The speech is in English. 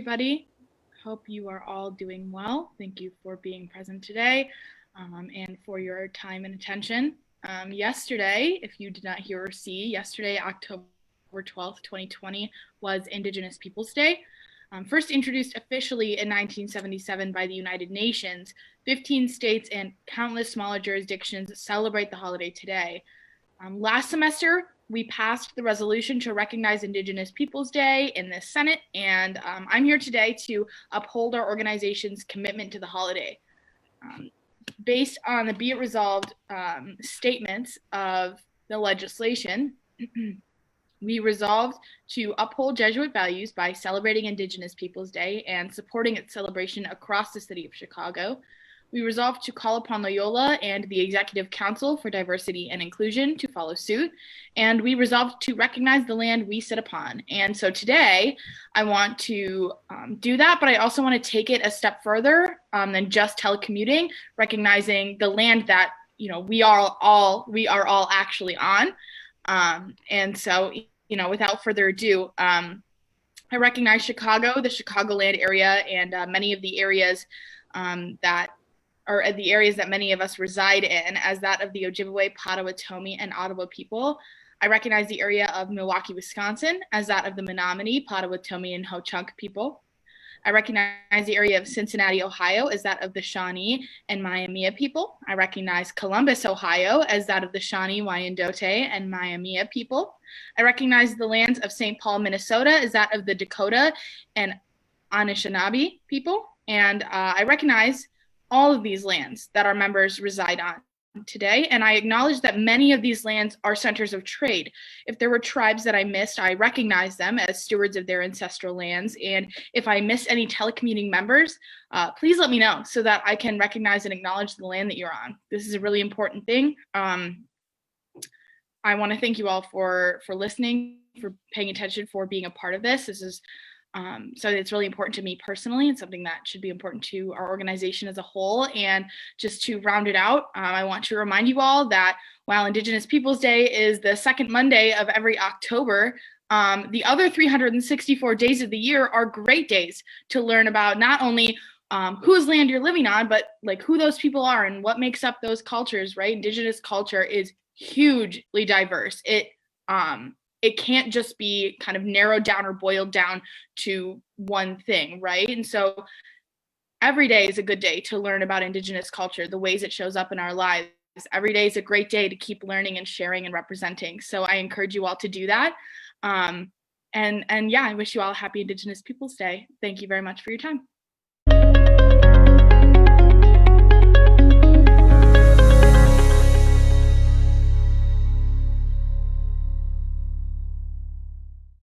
everybody. Hope you are all doing well. Thank you for being present today and for your time and attention. Yesterday, if you did not hear or see, yesterday, October 12th, 2020, was Indigenous Peoples Day. First introduced officially in 1977 by the United Nations, 15 states and countless smaller jurisdictions celebrate the holiday today. Last semester, we passed the resolution to recognize Indigenous Peoples Day in the Senate, and I'm here today to uphold our organization's commitment to the holiday. Based on the Be It Resolved statements of the legislation, we resolved to uphold Jesuit values by celebrating Indigenous Peoples Day and supporting its celebration across the city of Chicago. We resolved to call upon Loyola and the Executive Council for Diversity and Inclusion to follow suit, and we resolved to recognize the land we sit upon. And so today, I want to do that, but I also want to take it a step further than just telecommuting, recognizing the land that we are all actually on. And so, without further ado, I recognize Chicago, the Chicagoland area, and many of the areas that many of us reside in as that of the Ojibwe, Potawatomi, and Ottawa people. I recognize the area of Milwaukee, Wisconsin as that of the Menominee, Potawatomi, and Ho-Chunk people. I recognize the area of Cincinnati, Ohio as that of the Shawnee and Maya-Mia people. I recognize Columbus, Ohio as that of the Shawnee, Wyandotte, and Maya-Mia people. I recognize the lands of St. Paul, Minnesota as that of the Dakota and Anishinaabe people. And I recognize all of these lands that our members reside on today, and I acknowledge that many of these lands are centers of trade. If there were tribes that I missed, I recognize them as stewards of their ancestral lands, and if I miss any telecommuting members, please let me know so that I can recognize and acknowledge the land that you're on. This is a really important thing. I want to thank you all for listening, for paying attention, for being a part of this. This is so it's really important to me personally, and something that should be important to our organization as a whole. And just to round it out, I want to remind you all that while Indigenous Peoples Day is the second Monday of every October, the other 364 days of the year are great days to learn about not only whose land you're living on, but like who those people are and what makes up those cultures, right? Indigenous culture is hugely diverse. It can't just be kind of narrowed down or boiled down to one thing, right? And so every day is a good day to learn about Indigenous culture, the ways it shows up in our lives. Every day is a great day to keep learning and sharing and representing. So I encourage you all to do that. And yeah, I wish you all a happy Indigenous Peoples Day. Thank you very much for your time.